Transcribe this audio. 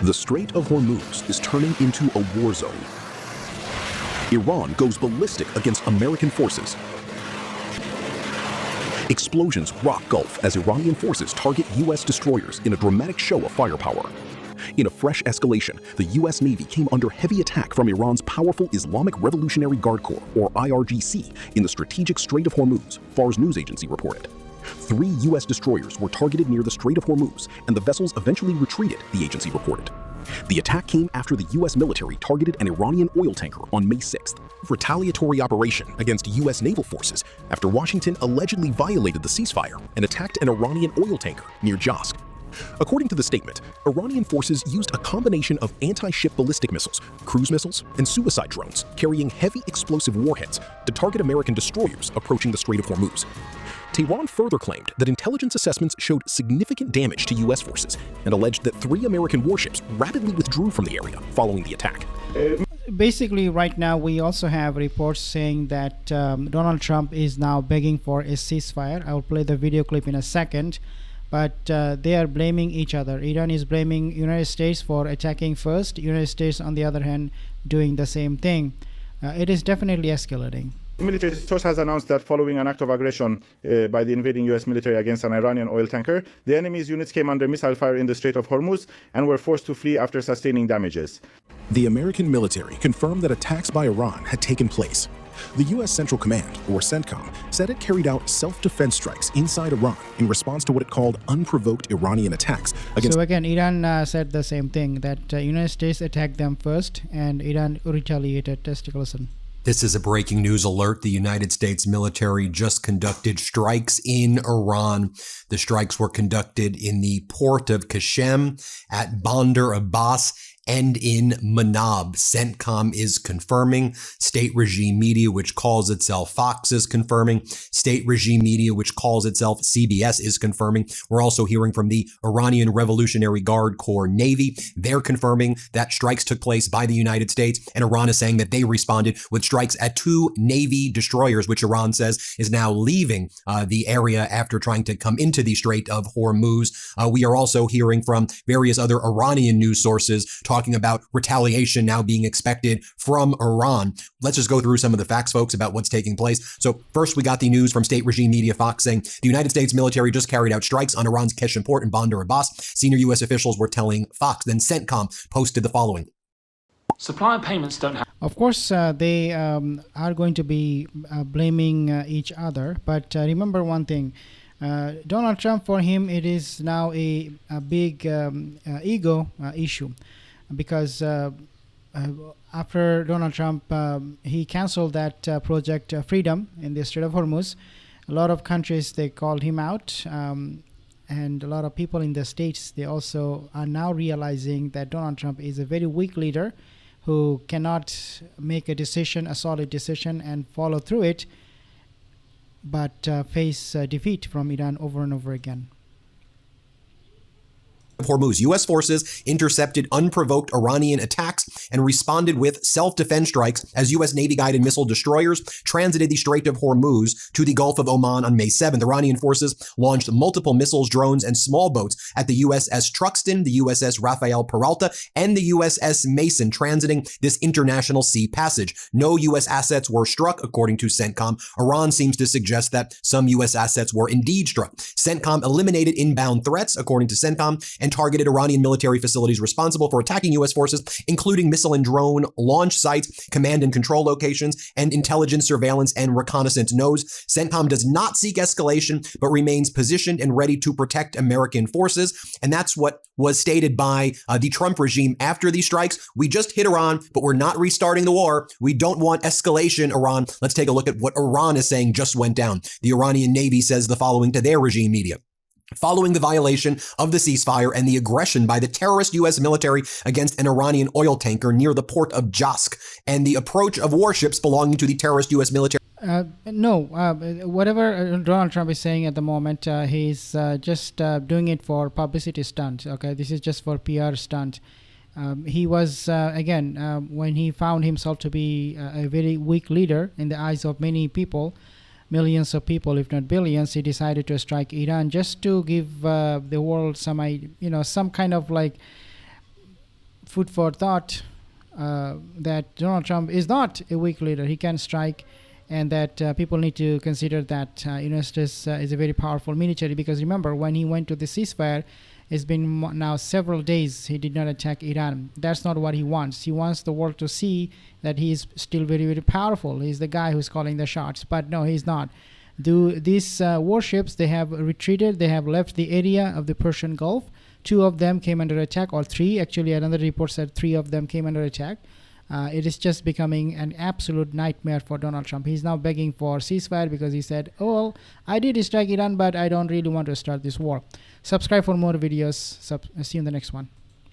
The Strait of Hormuz is turning into a war zone. Iran goes ballistic against American forces. Explosions rock Gulf as Iranian forces target U.S. destroyers in a dramatic show of firepower. In a fresh escalation, the U.S. Navy came under heavy attack from Iran's powerful Islamic Revolutionary Guard Corps, or IRGC, in the strategic Strait of Hormuz, Fars news agency reported. 3 U.S. destroyers were targeted near the Strait of Hormuz, and the vessels eventually retreated, the agency reported. The attack came after the U.S. military targeted an Iranian oil tanker on May 6th. Retaliatory operation against U.S. naval forces after Washington allegedly violated the ceasefire and attacked an Iranian oil tanker near Jask. According to the statement, Iranian forces used a combination of anti-ship ballistic missiles, cruise missiles, and suicide drones carrying heavy explosive warheads to target American destroyers approaching the Strait of Hormuz. Tehran further claimed that intelligence assessments showed significant damage to U.S. forces and alleged that 3 American warships rapidly withdrew from the area following the attack. Basically, right now, we also have reports saying that Donald Trump is now begging for a ceasefire. I will play the video clip in a second. But they are blaming each other. Iran is blaming United States for attacking first. United States, on the other hand, doing the same thing. It is definitely escalating. The military source has announced that following an act of aggression by the invading U.S. military against an Iranian oil tanker, the enemy's units came under missile fire in the Strait of Hormuz and were forced to flee after sustaining damages. The American military confirmed that attacks by Iran had taken place. The U.S. Central Command, or CENTCOM, said it carried out self-defense strikes inside Iran in response to what it called unprovoked Iranian attacks against... So again, Iran said the same thing, that United States attacked them first and Iran retaliated. Just listen. This is a breaking news alert. The United States military just conducted strikes in Iran. The strikes were conducted in the port of Qashem, at Bandar Abbas, and in Manab. CENTCOM is confirming. State regime media, which calls itself Fox, is confirming. State regime media, which calls itself CBS, is confirming. We're also hearing from the Iranian Revolutionary Guard Corps Navy. They're confirming that strikes took place by the United States, and Iran is saying that they responded with strikes at 2 Navy destroyers, which Iran says is now leaving the area after trying to come into the Strait of Hormuz. We are also hearing from various other Iranian news sources talking about retaliation now being expected from Iran. Let's just go through some of the facts, folks, about what's taking place. So first, we got the news from state regime media Fox saying the United States military just carried out strikes on Iran's Qashem port in Bandar Abbas. Senior U.S. officials were telling Fox. Then CENTCOM posted the following. Supplier payments don't have... Of course, they are going to be blaming each other. But remember one thing. Donald Trump, for him, it is now a big ego issue. Because after Donald Trump, he canceled that project Freedom in the Strait of Hormuz. A lot of countries, they called him out. And a lot of people in the States, they also are now realizing that Donald Trump is a very weak leader who cannot make a decision, a solid decision, and follow through it, but face defeat from Iran over and over again. Hormuz. U.S. forces intercepted unprovoked Iranian attacks and responded with self-defense strikes as U.S. Navy-guided missile destroyers transited the Strait of Hormuz to the Gulf of Oman on May 7th. Iranian forces launched multiple missiles, drones, and small boats at the USS Truxtun, the USS Rafael Peralta, and the USS Mason transiting this international sea passage. No U.S. assets were struck, according to CENTCOM. Iran seems to suggest that some U.S. assets were indeed struck. CENTCOM eliminated inbound threats, according to CENTCOM, and targeted Iranian military facilities responsible for attacking U.S. forces, including missile and drone launch sites, command and control locations, and intelligence, surveillance, and reconnaissance nodes. CENTCOM does not seek escalation, but remains positioned and ready to protect American forces. And that's what was stated by the Trump regime after these strikes. We just hit Iran, but we're not restarting the war. We don't want escalation, Iran. Let's take a look at what Iran is saying just went down. The Iranian Navy says the following to their regime media. Following the violation of the ceasefire and the aggression by the terrorist U.S. military against an Iranian oil tanker near the port of Jask and the approach of warships belonging to the terrorist U.S. military. Whatever Donald Trump is saying at the moment, he's just doing it for publicity stunt. Okay, this is just for PR stunt. He was, when he found himself to be a very weak leader in the eyes of many people, millions of people, if not billions, he decided to strike Iran just to give the world some kind of like food for thought that Donald Trump is not a weak leader. He can strike, and that people need to consider that United States is a very powerful military. Because remember, when he went to the ceasefire, it's been now several days he did not attack Iran. That's not what he wants. He wants the world to see that he is still very, very powerful. He's the guy who's calling the shots. But no, he's not. These warships, they have retreated. They have left the area of the Persian Gulf. 2 of them came under attack, or 3. Actually, another report said 3 of them came under attack. It is just becoming an absolute nightmare for Donald Trump. He's now begging for ceasefire because he said, oh, well, I did strike Iran, but I don't really want to start this war. Subscribe for more videos. See you in the next one.